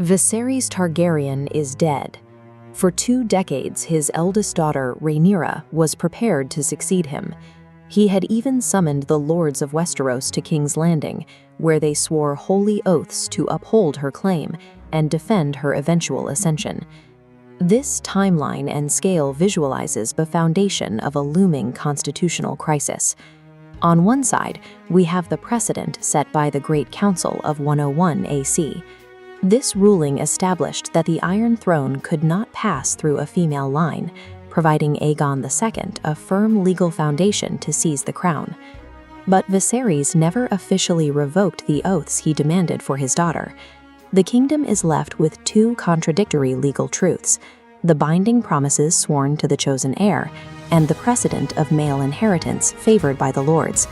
Viserys Targaryen is dead. For 2 decades, his eldest daughter, Rhaenyra, was prepared to succeed him. He had even summoned the lords of Westeros to King's Landing, where they swore holy oaths to uphold her claim and defend her eventual ascension. This timeline and scale visualizes the foundation of a looming constitutional crisis. On one side, we have the precedent set by the Great Council of 101 AC. This ruling established that the Iron Throne could not pass through a female line, providing Aegon II a firm legal foundation to seize the crown. But Viserys never officially revoked the oaths he demanded for his daughter. The kingdom is left with 2 contradictory legal truths: the binding promises sworn to the chosen heir, and the precedent of male inheritance favored by the lords.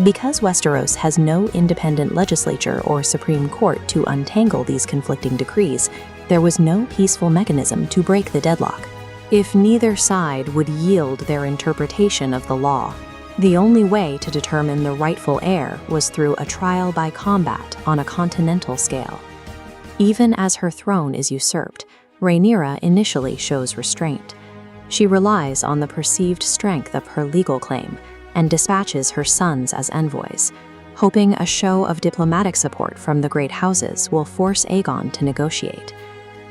Because Westeros has no independent legislature or Supreme Court to untangle these conflicting decrees, there was no peaceful mechanism to break the deadlock. If neither side would yield their interpretation of the law, the only way to determine the rightful heir was through a trial by combat on a continental scale. Even as her throne is usurped, Rhaenyra initially shows restraint. She relies on the perceived strength of her legal claim and dispatches her sons as envoys, hoping a show of diplomatic support from the great houses will force Aegon to negotiate.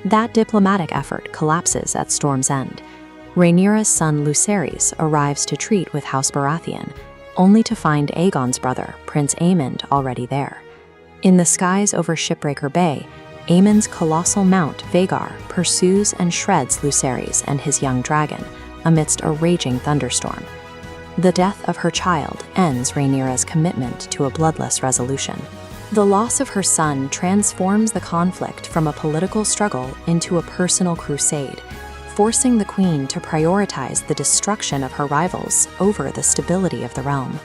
That diplomatic effort collapses at Storm's End. Rhaenyra's son Lucerys arrives to treat with House Baratheon, only to find Aegon's brother, Prince Aemond, already there. In the skies over Shipbreaker Bay, Aemond's colossal mount, Vhagar, pursues and shreds Lucerys and his young dragon amidst a raging thunderstorm. The death of her child ends Rhaenyra's commitment to a bloodless resolution. The loss of her son transforms the conflict from a political struggle into a personal crusade, forcing the queen to prioritize the destruction of her rivals over the stability of the realm.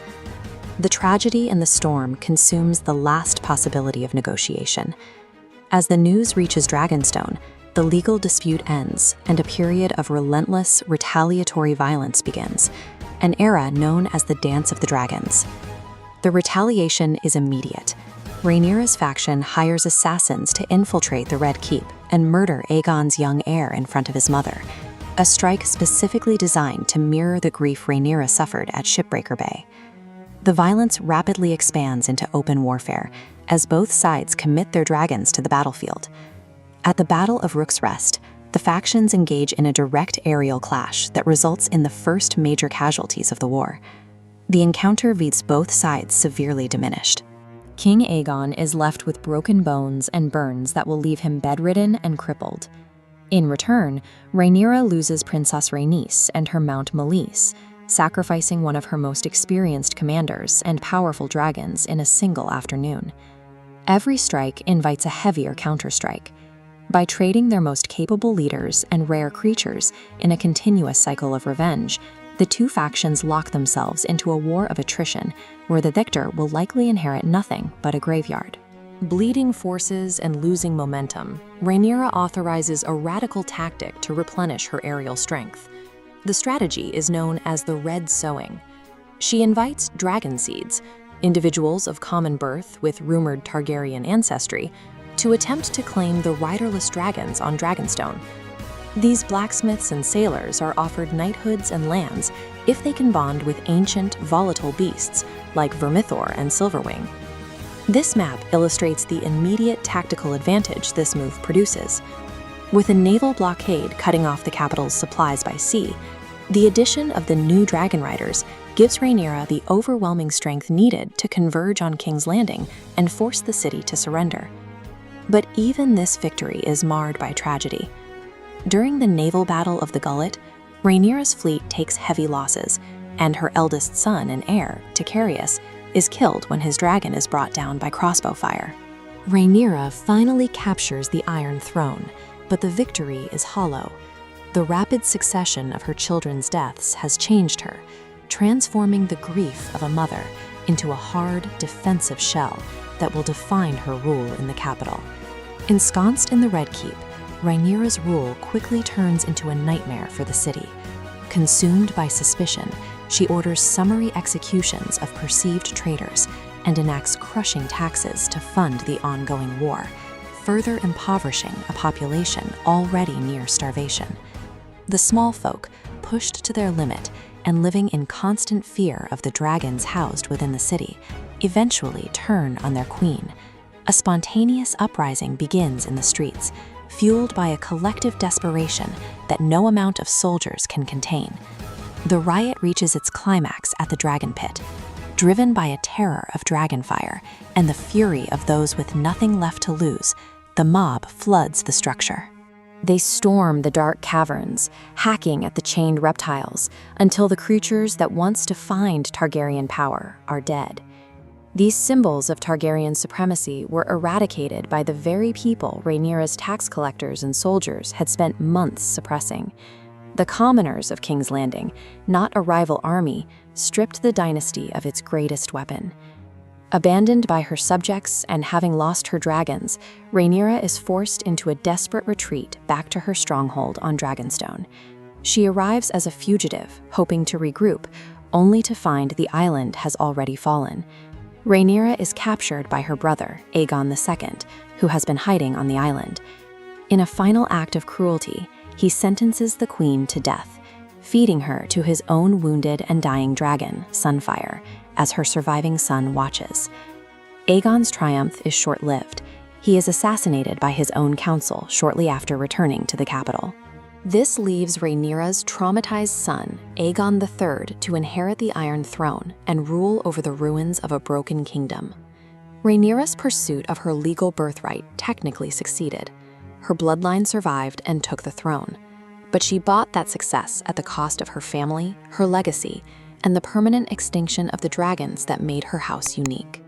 The tragedy in the storm consumes the last possibility of negotiation. As the news reaches Dragonstone, the legal dispute ends and a period of relentless, retaliatory violence begins, an era known as the Dance of the Dragons. The retaliation is immediate. Rhaenyra's faction hires assassins to infiltrate the Red Keep and murder Aegon's young heir in front of his mother, a strike specifically designed to mirror the grief Rhaenyra suffered at Shipbreaker Bay. The violence rapidly expands into open warfare as both sides commit their dragons to the battlefield. At the Battle of Rook's Rest, the factions engage in a direct aerial clash that results in the first major casualties of the war. The encounter leaves both sides severely diminished. King Aegon is left with broken bones and burns that will leave him bedridden and crippled. In return, Rhaenyra loses Princess Rhaenys and her mount Meleys, sacrificing one of her most experienced commanders and powerful dragons in a single afternoon. Every strike invites a heavier counterstrike. By trading their most capable leaders and rare creatures in a continuous cycle of revenge, the 2 factions lock themselves into a war of attrition where the victor will likely inherit nothing but a graveyard. Bleeding forces and losing momentum, Rhaenyra authorizes a radical tactic to replenish her aerial strength. The strategy is known as the Red Sowing. She invites dragon seeds, individuals of common birth with rumored Targaryen ancestry, to attempt to claim the riderless dragons on Dragonstone. These blacksmiths and sailors are offered knighthoods and lands if they can bond with ancient, volatile beasts like Vermithor and Silverwing. This map illustrates the immediate tactical advantage this move produces. With a naval blockade cutting off the capital's supplies by sea, the addition of the new dragon riders gives Rhaenyra the overwhelming strength needed to converge on King's Landing and force the city to surrender. But even this victory is marred by tragedy. During the naval battle of the Gullet, Rhaenyra's fleet takes heavy losses, and her eldest son and heir, Tycharius, is killed when his dragon is brought down by crossbow fire. Rhaenyra finally captures the Iron Throne, but the victory is hollow. The rapid succession of her children's deaths has changed her, transforming the grief of a mother into a hard, defensive shell that will define her rule in the capital. Ensconced in the Red Keep, Rhaenyra's rule quickly turns into a nightmare for the city. Consumed by suspicion, she orders summary executions of perceived traitors and enacts crushing taxes to fund the ongoing war, further impoverishing a population already near starvation. The small folk, pushed to their limit and living in constant fear of the dragons housed within the city, eventually turn on their queen. A spontaneous uprising begins in the streets, fueled by a collective desperation that no amount of soldiers can contain. The riot reaches its climax at the dragon pit. Driven by a terror of dragonfire and the fury of those with nothing left to lose, the mob floods the structure. They storm the dark caverns, hacking at the chained reptiles, until the creatures that once defined Targaryen power are dead. These symbols of Targaryen supremacy were eradicated by the very people Rhaenyra's tax collectors and soldiers had spent months suppressing. The commoners of King's Landing, not a rival army, stripped the dynasty of its greatest weapon. Abandoned by her subjects and having lost her dragons, Rhaenyra is forced into a desperate retreat back to her stronghold on Dragonstone. She arrives as a fugitive, hoping to regroup, only to find the island has already fallen. Rhaenyra is captured by her brother, Aegon II, who has been hiding on the island. In a final act of cruelty, he sentences the queen to death, feeding her to his own wounded and dying dragon, Sunfire, as her surviving son watches. Aegon's triumph is short-lived. He is assassinated by his own council shortly after returning to the capital. This leaves Rhaenyra's traumatized son, Aegon III, to inherit the Iron Throne and rule over the ruins of a broken kingdom. Rhaenyra's pursuit of her legal birthright technically succeeded. Her bloodline survived and took the throne. But she bought that success at the cost of her family, her legacy, and the permanent extinction of the dragons that made her house unique.